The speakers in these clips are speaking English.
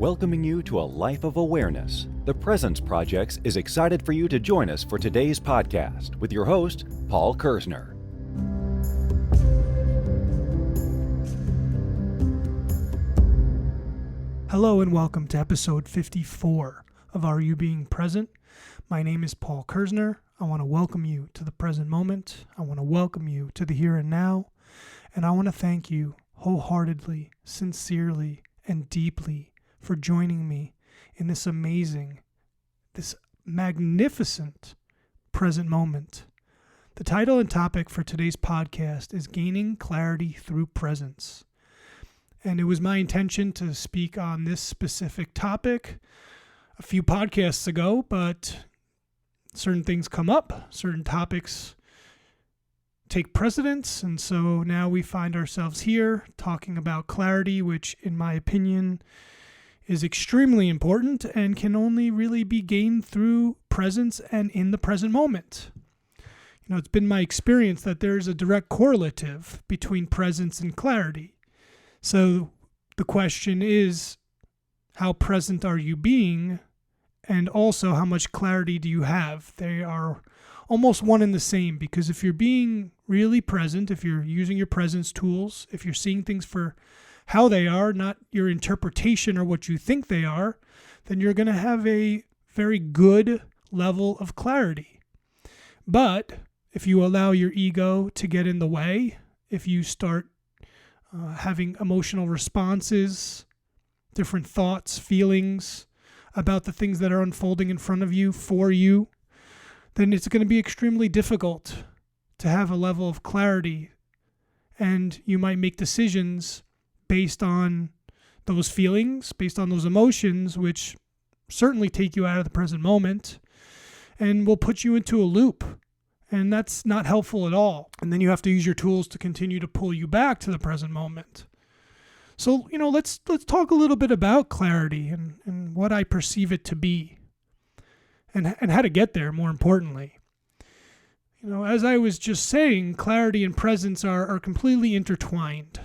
Welcoming you to a life of awareness, the Presence Project is excited for you to join us for today's podcast with your host, Paul Kerzner. Hello and welcome to episode 54 of Are You Being Present? My name is Paul Kerzner. I want to welcome you to the present moment. I want to welcome you to the here and now. And I want to thank you wholeheartedly, sincerely, and deeply for joining me in this amazing, this magnificent present moment. The title and topic for today's podcast is Gaining Clarity Through Presence. And it was my intention to speak on this specific topic a few podcasts ago, but certain things come up, certain topics take precedence, and so now we find ourselves here talking about clarity, which in my opinion is extremely important and can only really be gained through presence and in the present moment. You know, it's been my experience that there's a direct correlative between presence and clarity. So the question is, how present are you being? And also, how much clarity do you have? They are almost one and the same, because if you're being really present, if you're using your presence tools, if you're seeing things for how they are, not your interpretation or what you think they are, then you're going to have a very good level of clarity. But if you allow your ego to get in the way, if you start having emotional responses, different thoughts, feelings about the things that are unfolding in front of you, for you, then it's going to be extremely difficult to have a level of clarity. And you might make decisions based on those feelings, based on those emotions, which certainly take you out of the present moment and will put you into a loop. And that's not helpful at all. And then you have to use your tools to continue to pull you back to the present moment. So, let's talk a little bit about clarity and what I perceive it to be and how to get there, more importantly. As I was just saying, clarity and presence are completely intertwined.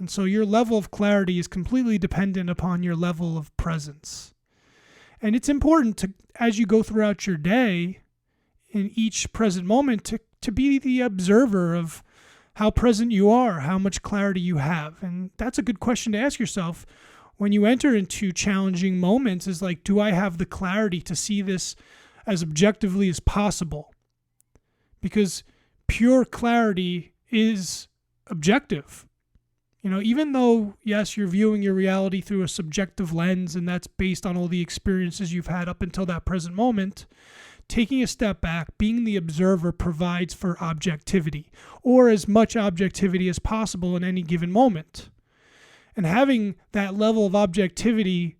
And so your level of clarity is completely dependent upon your level of presence. And it's important to, as you go throughout your day, in each present moment, to be the observer of how present you are, how much clarity you have. And that's a good question to ask yourself when you enter into challenging moments, is like, do I have the clarity to see this as objectively as possible? Because pure clarity is objective. Even though, yes, you're viewing your reality through a subjective lens, and that's based on all the experiences you've had up until that present moment, taking a step back, being the observer provides for objectivity, or as much objectivity as possible in any given moment. And having that level of objectivity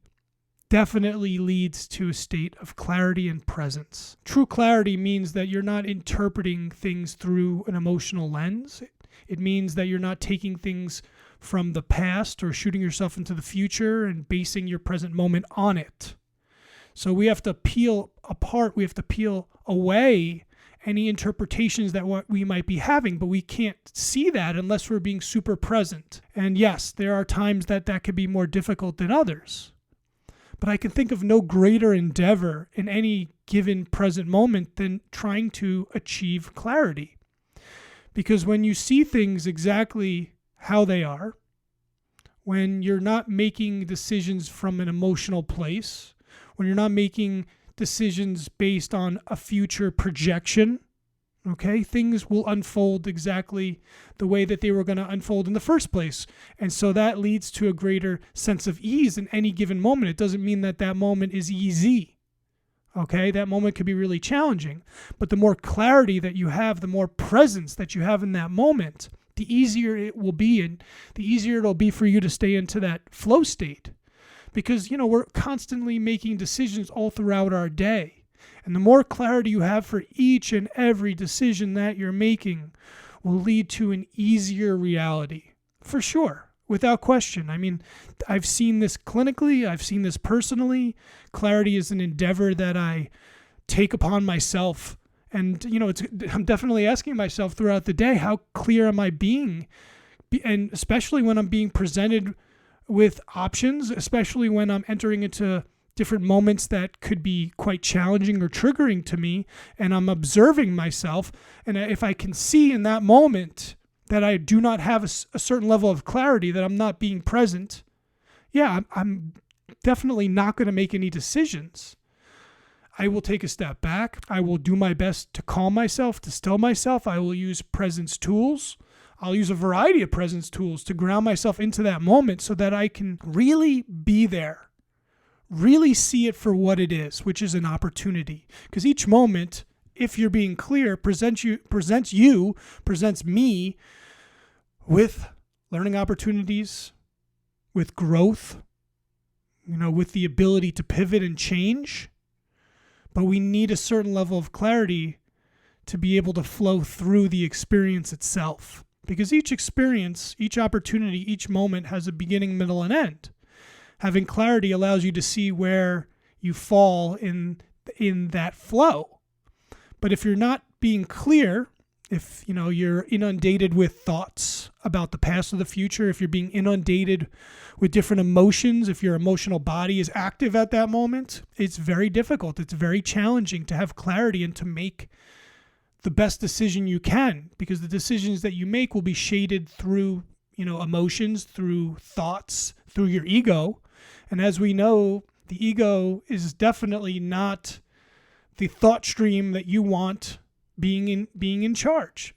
definitely leads to a state of clarity and presence. True clarity means that you're not interpreting things through an emotional lens. It means that you're not taking things from the past or shooting yourself into the future and basing your present moment on it. So we have to peel apart, we have to peel away any interpretations that we might be having, but we can't see that unless we're being super present. And yes, there are times that could be more difficult than others. But I can think of no greater endeavor in any given present moment than trying to achieve clarity. Because when you see things exactly how they are, when you're not making decisions from an emotional place, when you're not making decisions based on a future projection, okay, things will unfold exactly the way that they were going to unfold in the first place. And so that leads to a greater sense of ease in any given moment. It doesn't mean that moment is easy. Okay, that moment could be really challenging, but the more clarity that you have, the more presence that you have in that moment, the easier it will be, and the easier it'll be for you to stay into that flow state. Because, we're constantly making decisions all throughout our day. And the more clarity you have for each and every decision that you're making will lead to an easier reality, for sure. Without question. I mean, I've seen this clinically. I've seen this personally. Clarity is an endeavor that I take upon myself. And, I'm definitely asking myself throughout the day, how clear am I being? And especially when I'm being presented with options, especially when I'm entering into different moments that could be quite challenging or triggering to me, and I'm observing myself. And if I can see in that moment that I do not have a certain level of clarity, that I'm not being present, I'm definitely not going to make any decisions. I will take a step back. I will do my best to calm myself, to still myself. I will use presence tools. I'll use a variety of presence tools to ground myself into that moment so that I can really be there, really see it for what it is, which is an opportunity. Because each moment, if you're being clear, presents me with learning opportunities, with growth, with the ability to pivot and change. But we need a certain level of clarity to be able to flow through the experience itself. Because each experience, each opportunity, each moment has a beginning, middle, and end. Having clarity allows you to see where you fall in that flow. But if you're not being clear, if you're inundated with thoughts about the past or the future, if you're being inundated with different emotions, if your emotional body is active at that moment, it's very difficult. It's very challenging to have clarity and to make the best decision you can, because the decisions that you make will be shaded through, emotions, through thoughts, through your ego. And as we know, the ego is definitely not the thought stream that you want being in charge,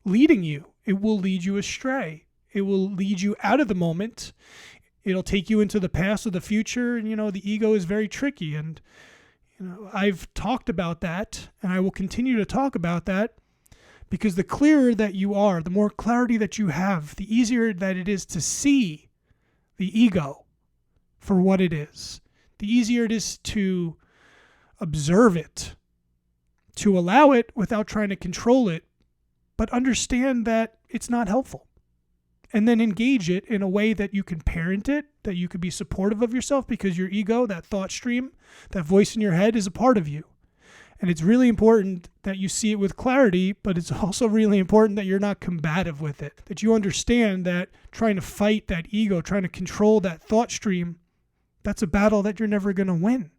leading you. It will lead you astray. It will lead you out of the moment. It'll take you into the past or the future. And, the ego is very tricky. And, I've talked about that, and I will continue to talk about that, because the clearer that you are, the more clarity that you have, the easier that it is to see the ego for what it is. The easier it is to observe it, to allow it without trying to control it, but understand that it's not helpful. And then engage it in a way that you can parent it, that you could be supportive of yourself, because your ego, that thought stream, that voice in your head is a part of you. And it's really important that you see it with clarity, but it's also really important that you're not combative with it, that you understand that trying to fight that ego, trying to control that thought stream, that's a battle that you're never going to win.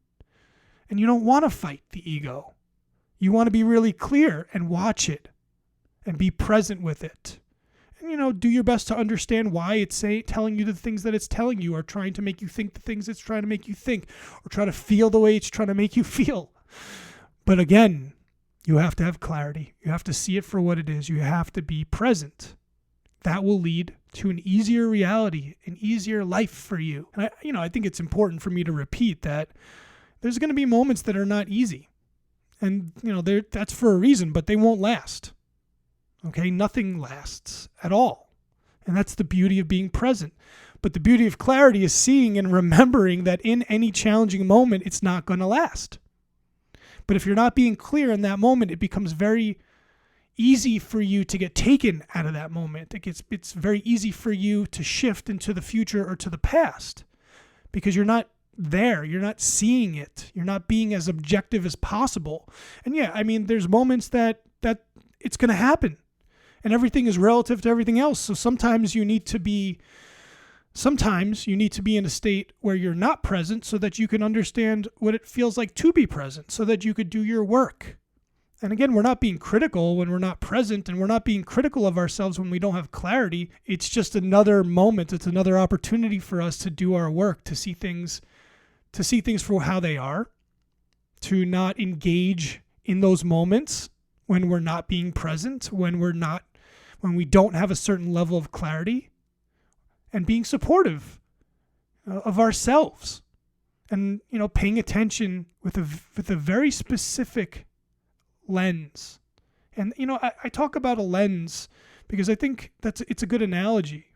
And you don't want to fight the ego. You want to be really clear and watch it and be present with it. And, do your best to understand why it's telling you the things that it's telling you, or trying to make you think the things it's trying to make you think, or try to feel the way it's trying to make you feel. But again, you have to have clarity. You have to see it for what it is. You have to be present. That will lead to an easier reality, an easier life for you. And I think it's important for me to repeat that there's going to be moments that are not easy. And, that's for a reason, but they won't last. Okay, nothing lasts at all. And that's the beauty of being present. But the beauty of clarity is seeing and remembering that in any challenging moment, it's not going to last. But if you're not being clear in that moment, it becomes very easy for you to get taken out of that moment. It's very easy for you to shift into the future or to the past, because you're not there. You're not seeing it. You're not being as objective as possible. And there's moments that it's going to happen. And everything is relative to everything else. So sometimes you need to be in a state where you're not present, so that you can understand what it feels like to be present, so that you could do your work. And again, we're not being critical when we're not present, and we're not being critical of ourselves when we don't have clarity. It's just another moment. It's another opportunity for us to do our work, to see things for how they are, to not engage in those moments when we're not being present, when we don't have a certain level of clarity, and being supportive of ourselves, and paying attention with a very specific lens. And I talk about a lens because I think it's a good analogy.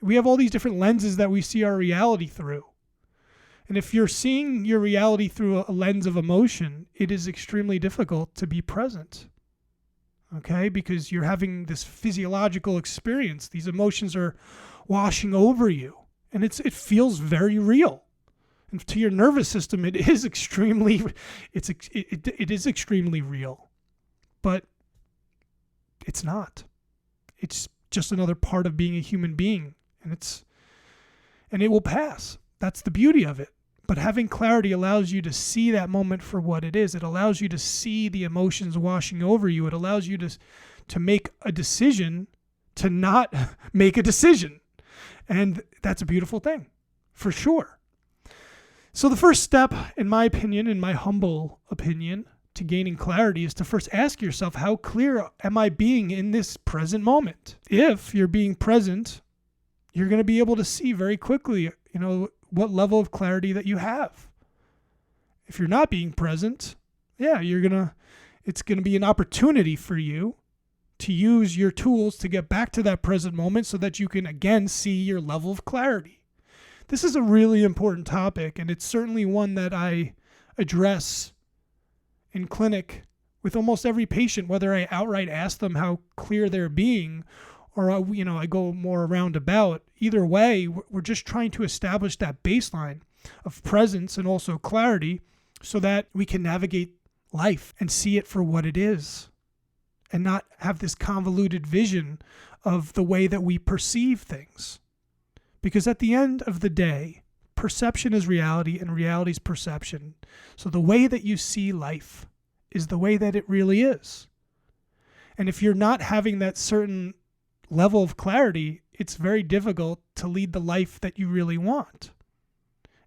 We have all these different lenses that we see our reality through. And if you're seeing your reality through a lens of emotion, it is extremely difficult to be present. Okay, because you're having this physiological experience. These emotions are washing over you, and it feels very real. And to your nervous system, it is extremely real. But it's not. It's just another part of being a human being, and and it will pass. That's the beauty of it. But having clarity allows you to see that moment for what it is. It allows you to see the emotions washing over you. It allows you to make a decision to not make a decision. And that's a beautiful thing, for sure. So the first step, in my opinion, in my humble opinion, to gaining clarity is to first ask yourself, how clear am I being in this present moment? If you're being present, you're going to be able to see very quickly, what level of clarity that you have. If you're not being present, it's going to be an opportunity for you to use your tools to get back to that present moment so that you can again see your level of clarity. This is a really important topic, and it's certainly one that I address in clinic with almost every patient, whether I outright ask them how clear they're being or I go more roundabout. Either way, we're just trying to establish that baseline of presence and also clarity so that we can navigate life and see it for what it is and not have this convoluted vision of the way that we perceive things. Because at the end of the day, perception is reality and reality is perception. So the way that you see life is the way that it really is. And if you're not having that certain level of clarity, it's very difficult to lead the life that you really want.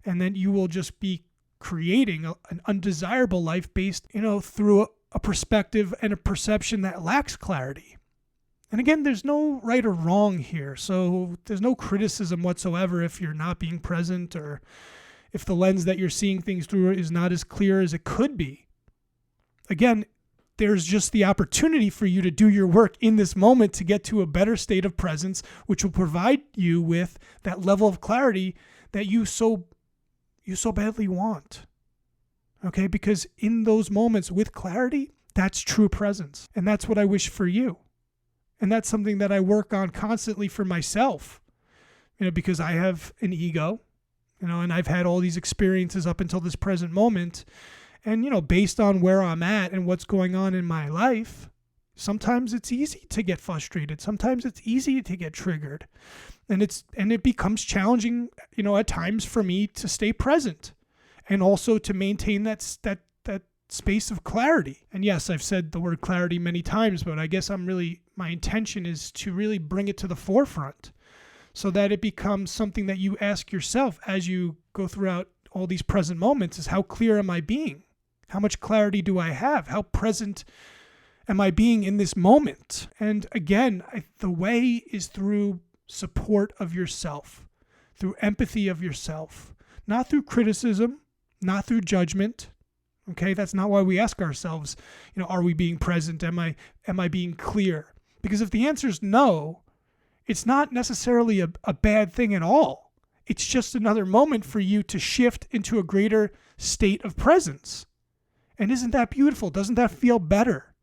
And then you will just be creating an undesirable life based, through a perspective and a perception that lacks clarity. And again, there's no right or wrong here. So there's no criticism whatsoever if you're not being present or if the lens that you're seeing things through is not as clear as it could be. Again, there's just the opportunity for you to do your work in this moment to get to a better state of presence, which will provide you with that level of clarity that you so badly want. Okay? Because in those moments with clarity, that's true presence. And that's what I wish for you. And that's something that I work on constantly for myself, because I have an ego, and I've had all these experiences up until this present moment. And, based on where I'm at and what's going on in my life, sometimes it's easy to get frustrated. Sometimes it's easy to get triggered. And it becomes challenging, at times for me to stay present and also to maintain that space of clarity. And yes, I've said the word clarity many times, but I guess my intention is to really bring it to the forefront so that it becomes something that you ask yourself as you go throughout all these present moments is, how clear am I being? How much clarity do I have? How present am I being in this moment? And again, the way is through support of yourself, through empathy of yourself, not through criticism, not through judgment. Okay, that's not why we ask ourselves, are we being present? Am I being clear? Because if the answer is no, it's not necessarily a bad thing at all. It's just another moment for you to shift into a greater state of presence. And isn't that beautiful? Doesn't that feel better?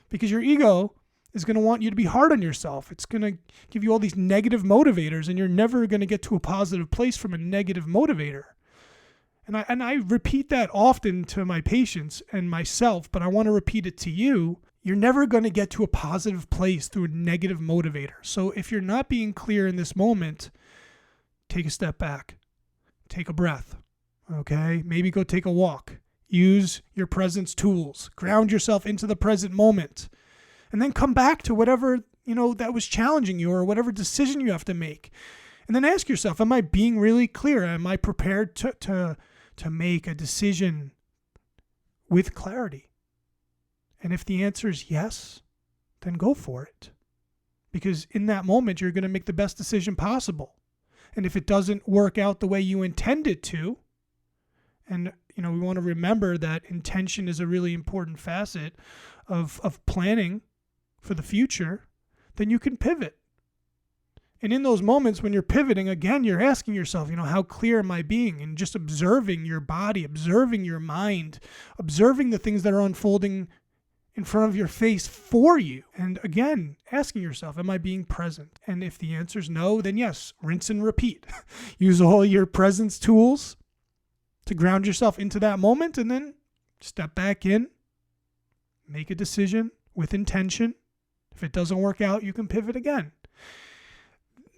Because your ego is going to want you to be hard on yourself. It's going to give you all these negative motivators, and you're never going to get to a positive place from a negative motivator. And I repeat that often to my patients and myself, but I want to repeat it to you. You're never going to get to a positive place through a negative motivator. So if you're not being clear in this moment, take a step back. Take a breath. Okay? Maybe go take a walk. Use your presence tools. Ground yourself into the present moment. And then come back to whatever, that was challenging you or whatever decision you have to make. And then ask yourself, am I being really clear? Am I prepared to make a decision with clarity? And if the answer is yes, then go for it. Because in that moment, you're going to make the best decision possible. And if it doesn't work out the way you intend it to, and we want to remember that intention is a really important facet of planning for the future, then you can pivot. And in those moments when you're pivoting, again, you're asking yourself, how clear am I being? And just observing your body, observing your mind, observing the things that are unfolding in front of your face for you. And again, asking yourself, am I being present? And if the answer is no, then yes, rinse and repeat. Use all your presence tools to ground yourself into that moment, and then step back in, make a decision with intention. If it doesn't work out, you can pivot again.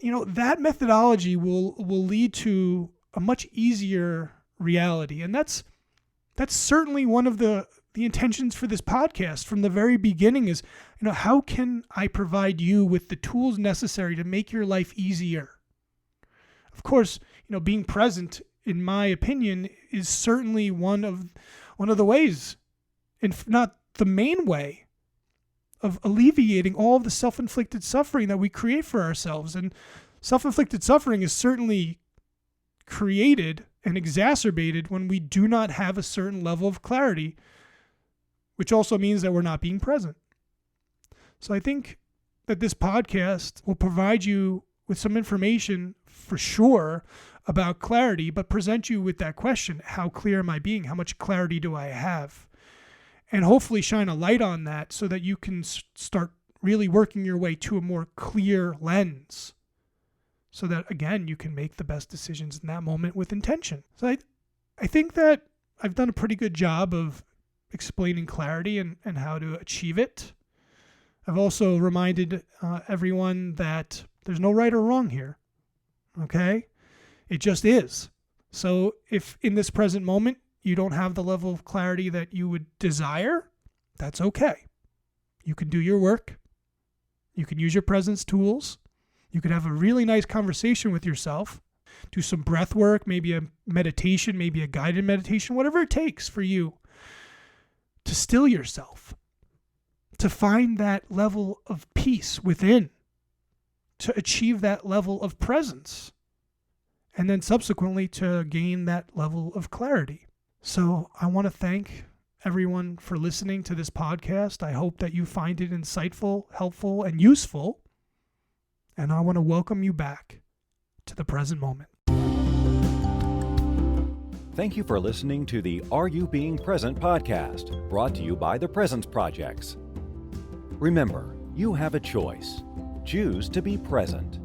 that methodology will lead to a much easier reality. And that's certainly one of the intentions for this podcast from the very beginning is, how can I provide you with the tools necessary to make your life easier? Of course, being present, in my opinion, is certainly one of the ways, if not the main way, of alleviating all of the self-inflicted suffering that we create for ourselves. And self-inflicted suffering is certainly created and exacerbated when we do not have a certain level of clarity, which also means that we're not being present. So I think that this podcast will provide you with some information for sure about clarity, but present you with that question: how clear am I being? How much clarity do I have? And hopefully shine a light on that so that you can start really working your way to a more clear lens, so that, again, you can make the best decisions in that moment with intention. So I think that I've done a pretty good job of explaining clarity and how to achieve it. I've also reminded everyone that there's no right or wrong here, okay? It just is. So if in this present moment you don't have the level of clarity that you would desire, that's okay. You can do your work. You can use your presence tools. You could have a really nice conversation with yourself, do some breath work, maybe a meditation, maybe a guided meditation, whatever it takes for you to still yourself, to find that level of peace within, to achieve that level of presence, and then subsequently to gain that level of clarity. So I want to thank everyone for listening to this podcast. I hope that you find it insightful, helpful, and useful. And I want to welcome you back to the present moment. Thank you for listening to the Are You Being Present podcast, brought to you by the Presence Projects. Remember, you have a choice. Choose to be present.